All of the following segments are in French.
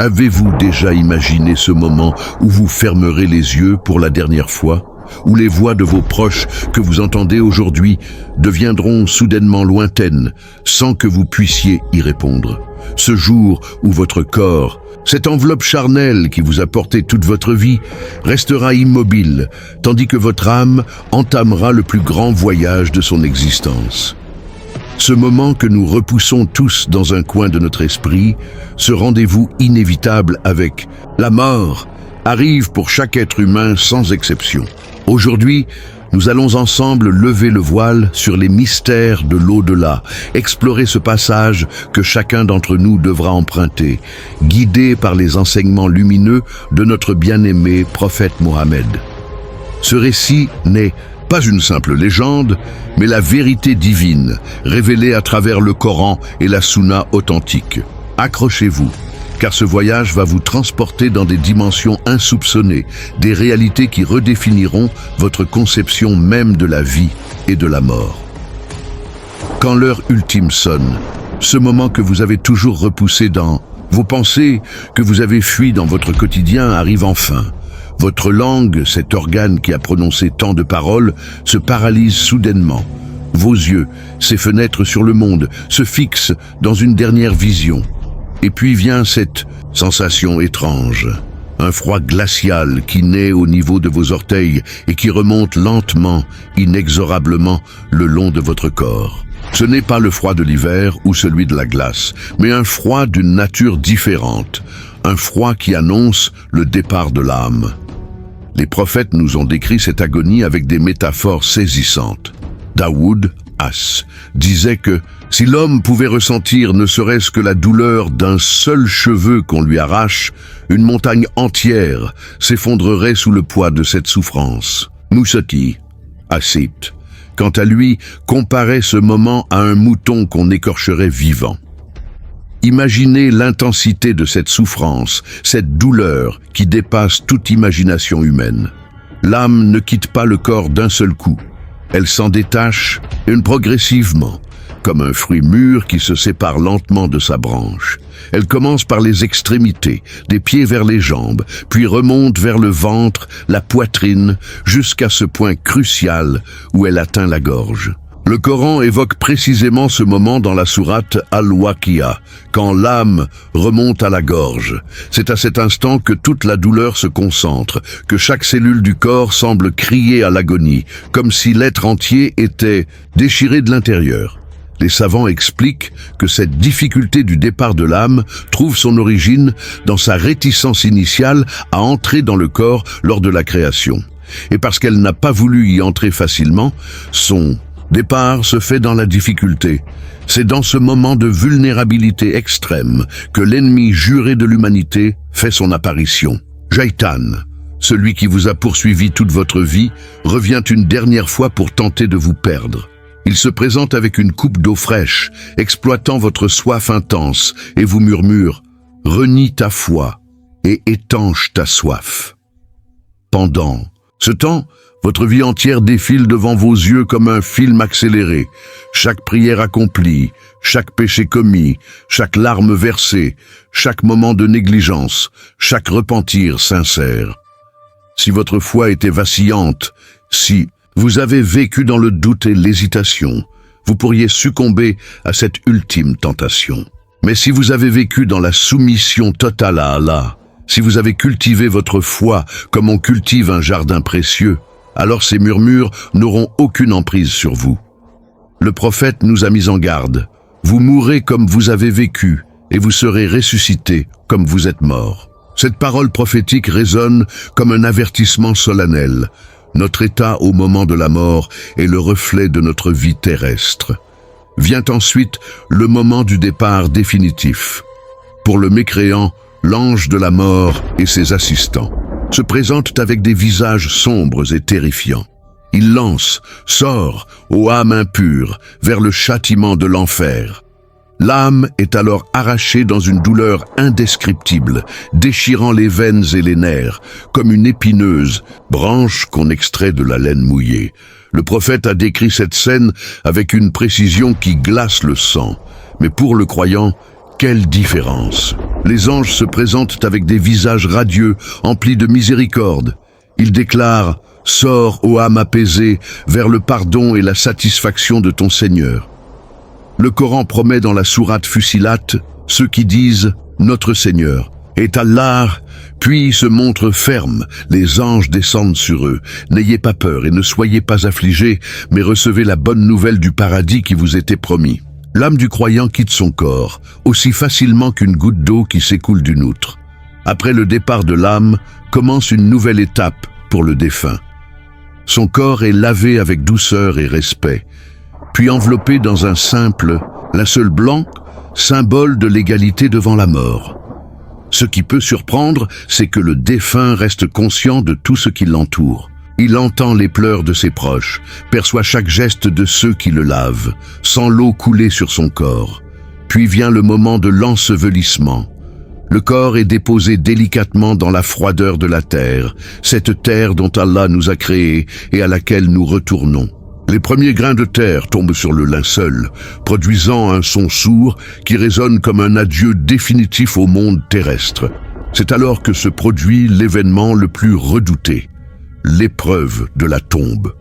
Avez-vous déjà imaginé ce moment où vous fermerez les yeux pour la dernière fois, où les voix de vos proches que vous entendez aujourd'hui deviendront soudainement lointaines, sans que vous puissiez y répondre? Ce jour où votre corps, cette enveloppe charnelle qui vous a porté toute votre vie, restera immobile, tandis que votre âme entamera le plus grand voyage de son existence. Ce moment que nous repoussons tous dans un coin de notre esprit, ce rendez-vous inévitable avec la mort, arrive pour chaque être humain sans exception. Aujourd'hui, nous allons ensemble lever le voile sur les mystères de l'au-delà, explorer ce passage que chacun d'entre nous devra emprunter, guidé par les enseignements lumineux de notre bien-aimé prophète Mohammed. Ce récit n'est pas une simple légende, mais la vérité divine, révélée à travers le Coran et la Sunna authentique. Accrochez-vous, car ce voyage va vous transporter dans des dimensions insoupçonnées, des réalités qui redéfiniront votre conception même de la vie et de la mort. Quand l'heure ultime sonne, ce moment que vous avez toujours repoussé dans vos pensées, que vous avez fui dans votre quotidien, arrive enfin. Votre langue, cet organe qui a prononcé tant de paroles, se paralyse soudainement. Vos yeux, ces fenêtres sur le monde, se fixent dans une dernière vision. Et puis vient cette sensation étrange, un froid glacial qui naît au niveau de vos orteils et qui remonte lentement, inexorablement, le long de votre corps. Ce n'est pas le froid de l'hiver ou celui de la glace, mais un froid d'une nature différente, un froid qui annonce le départ de l'âme. Les prophètes nous ont décrit cette agonie avec des métaphores saisissantes. Daoud, As, disait que si l'homme pouvait ressentir ne serait-ce que la douleur d'un seul cheveu qu'on lui arrache, une montagne entière s'effondrerait sous le poids de cette souffrance. Moussati, Assit, quant à lui, comparait ce moment à un mouton qu'on écorcherait vivant. Imaginez l'intensité de cette souffrance, cette douleur qui dépasse toute imagination humaine. L'âme ne quitte pas le corps d'un seul coup. Elle s'en détache, progressivement, comme un fruit mûr qui se sépare lentement de sa branche. Elle commence par les extrémités, des pieds vers les jambes, puis remonte vers le ventre, la poitrine, jusqu'à ce point crucial où elle atteint la gorge. Le Coran évoque précisément ce moment dans la sourate Al-Waqi'a, quand l'âme remonte à la gorge. C'est à cet instant que toute la douleur se concentre, que chaque cellule du corps semble crier à l'agonie, comme si l'être entier était déchiré de l'intérieur. Les savants expliquent que cette difficulté du départ de l'âme trouve son origine dans sa réticence initiale à entrer dans le corps lors de la création. Et parce qu'elle n'a pas voulu y entrer facilement, son départ se fait dans la difficulté. C'est dans ce moment de vulnérabilité extrême que l'ennemi juré de l'humanité fait son apparition. Shaitan, celui qui vous a poursuivi toute votre vie, revient une dernière fois pour tenter de vous perdre. Il se présente avec une coupe d'eau fraîche, exploitant votre soif intense, et vous murmure « Renie ta foi et étanche ta soif ». Pendant ce temps, votre vie entière défile devant vos yeux comme un film accéléré. Chaque prière accomplie, chaque péché commis, chaque larme versée, chaque moment de négligence, chaque repentir sincère. Si votre foi était vacillante, si vous avez vécu dans le doute et l'hésitation, vous pourriez succomber à cette ultime tentation. Mais si vous avez vécu dans la soumission totale à Allah, si vous avez cultivé votre foi comme on cultive un jardin précieux, alors ces murmures n'auront aucune emprise sur vous. Le prophète nous a mis en garde. Vous mourrez comme vous avez vécu, et vous serez ressuscités comme vous êtes morts. Cette parole prophétique résonne comme un avertissement solennel. Notre état au moment de la mort est le reflet de notre vie terrestre. Vient ensuite le moment du départ définitif. Pour le mécréant, l'ange de la mort et ses assistants se présentent avec des visages sombres et terrifiants. Il lance, sort, aux âmes impures, vers le châtiment de l'enfer. L'âme est alors arrachée dans une douleur indescriptible, déchirant les veines et les nerfs, comme une épineuse branche qu'on extrait de la laine mouillée. Le prophète a décrit cette scène avec une précision qui glace le sang. Mais pour le croyant, Quelle différence! Les anges se présentent avec des visages radieux, emplis de miséricorde. Ils déclarent « Sors, ô âme apaisée, vers le pardon et la satisfaction de ton Seigneur ». Le Coran promet dans la sourate Fussilat ceux qui disent « Notre Seigneur » est Allah, puis se montrent fermes, les anges descendent sur eux. N'ayez pas peur et ne soyez pas affligés, mais recevez la bonne nouvelle du paradis qui vous était promis. L'âme du croyant quitte son corps, aussi facilement qu'une goutte d'eau qui s'écoule d'une outre. Après le départ de l'âme, commence une nouvelle étape pour le défunt. Son corps est lavé avec douceur et respect, puis enveloppé dans un simple linceul blanc, symbole de l'égalité devant la mort. Ce qui peut surprendre, c'est que le défunt reste conscient de tout ce qui l'entoure. Il entend les pleurs de ses proches, perçoit chaque geste de ceux qui le lavent, sent l'eau couler sur son corps. Puis vient le moment de l'ensevelissement. Le corps est déposé délicatement dans la froideur de la terre, cette terre dont Allah nous a créés et à laquelle nous retournons. Les premiers grains de terre tombent sur le linceul, produisant un son sourd qui résonne comme un adieu définitif au monde terrestre. C'est alors que se produit l'événement le plus redouté, l'épreuve de la tombe.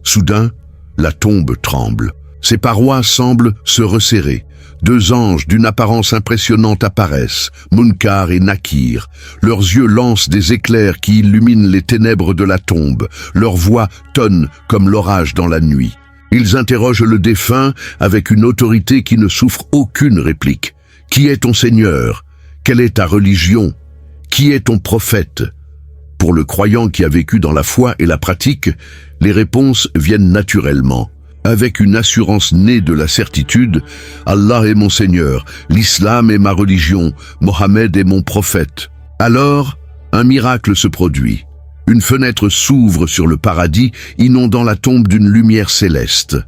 Soudain, la tombe tremble. Ses parois semblent se resserrer. Deux anges d'une apparence impressionnante apparaissent, Munkar et Nakir. Leurs yeux lancent des éclairs qui illuminent les ténèbres de la tombe. Leur voix tonne comme l'orage dans la nuit. Ils interrogent le défunt avec une autorité qui ne souffre aucune réplique. Qui est ton Seigneur? Quelle est ta religion? Qui est ton prophète? Pour le croyant qui a vécu dans la foi et la pratique, les réponses viennent naturellement. Avec une assurance née de la certitude, Allah est mon Seigneur, l'islam est ma religion, Mohammed est mon prophète. Alors, un miracle se produit. Une fenêtre s'ouvre sur le paradis, inondant la tombe d'une lumière céleste.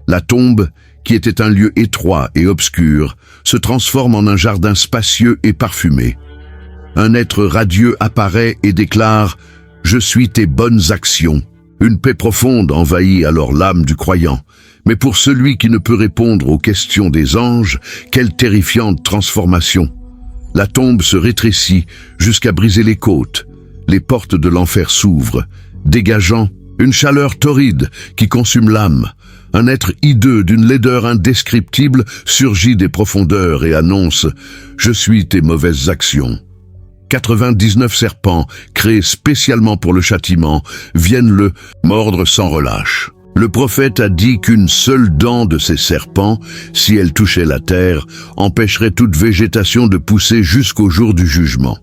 La tombe, qui était un lieu étroit et obscur, se transforme en un jardin spacieux et parfumé. Un être radieux apparaît et déclare « Je suis tes bonnes actions ». Une paix profonde envahit alors l'âme du croyant. Mais pour celui qui ne peut répondre aux questions des anges, quelle terrifiante transformation! La tombe se rétrécit jusqu'à briser les côtes. Les portes de l'enfer s'ouvrent, dégageant une chaleur torride qui consume l'âme. Un être hideux d'une laideur indescriptible surgit des profondeurs et annonce « Je suis tes mauvaises actions ». 99 serpents, créés spécialement pour le châtiment, viennent le mordre sans relâche. Le prophète a dit qu'une seule dent de ces serpents, si elle touchait la terre, empêcherait toute végétation de pousser jusqu'au jour du jugement.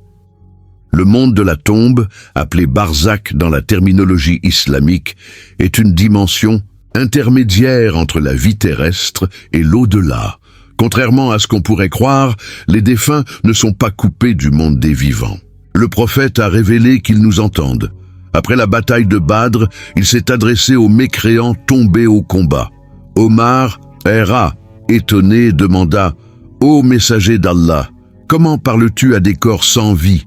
Le monde de la tombe, appelé barzakh dans la terminologie islamique, est une dimension intermédiaire entre la vie terrestre et l'au-delà. Contrairement à ce qu'on pourrait croire, les défunts ne sont pas coupés du monde des vivants. Le prophète a révélé qu'ils nous entendent. Après la bataille de Badr, il s'est adressé aux mécréants tombés au combat. Omar, étonné, demanda « Ô messager d'Allah, comment parles-tu à des corps sans vie ?»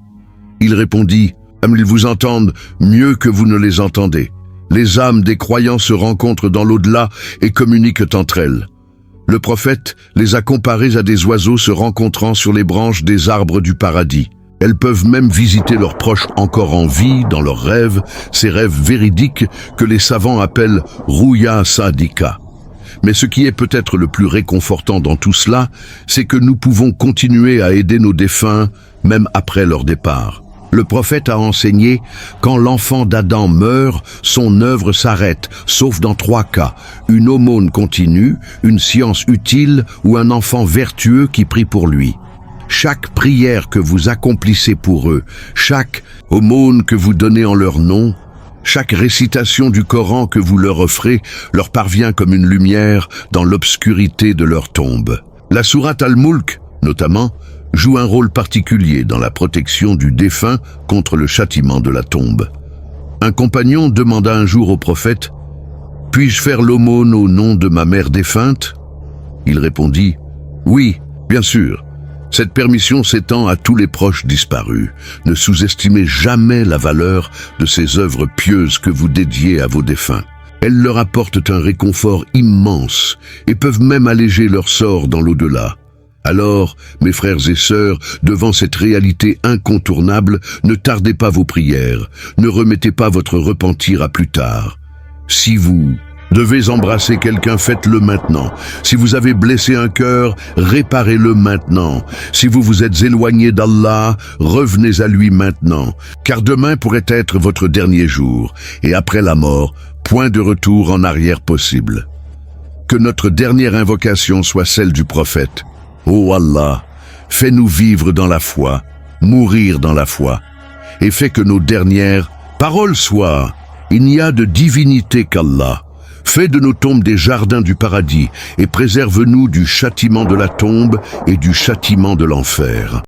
Il répondit « Ils vous entendent mieux que vous ne les entendez. Les âmes des croyants se rencontrent dans l'au-delà et communiquent entre elles. » Le prophète les a comparées à des oiseaux se rencontrant sur les branches des arbres du paradis. Elles peuvent même visiter leurs proches encore en vie dans leurs rêves, ces rêves véridiques que les savants appellent « Ruya Sadika ». Mais ce qui est peut-être le plus réconfortant dans tout cela, c'est que nous pouvons continuer à aider nos défunts même après leur départ. Le prophète a enseigné, quand l'enfant d'Adam meurt, son œuvre s'arrête, sauf dans 3 cas, une aumône continue, une science utile ou un enfant vertueux qui prie pour lui. Chaque prière que vous accomplissez pour eux, chaque aumône que vous donnez en leur nom, chaque récitation du Coran que vous leur offrez leur parvient comme une lumière dans l'obscurité de leur tombe. La sourate Al-Mulk, notamment, joue un rôle particulier dans la protection du défunt contre le châtiment de la tombe. Un compagnon demanda un jour au prophète « Puis-je faire l'aumône au nom de ma mère défunte ?» Il répondit « Oui, bien sûr. Cette permission s'étend à tous les proches disparus. Ne sous-estimez jamais la valeur de ces œuvres pieuses que vous dédiez à vos défunts. Elles leur apportent un réconfort immense et peuvent même alléger leur sort dans l'au-delà. Alors, mes frères et sœurs, devant cette réalité incontournable, ne tardez pas vos prières, ne remettez pas votre repentir à plus tard. Si vous devez embrasser quelqu'un, faites-le maintenant. Si vous avez blessé un cœur, réparez-le maintenant. Si vous vous êtes éloigné d'Allah, revenez à lui maintenant. Car demain pourrait être votre dernier jour, et après la mort, point de retour en arrière possible. Que notre dernière invocation soit celle du prophète. Ô Allah, fais-nous vivre dans la foi, mourir dans la foi, et fais que nos dernières paroles soient « Il n'y a de divinité qu'Allah ». Fais de nos tombes des jardins du paradis et préserve-nous du châtiment de la tombe et du châtiment de l'enfer.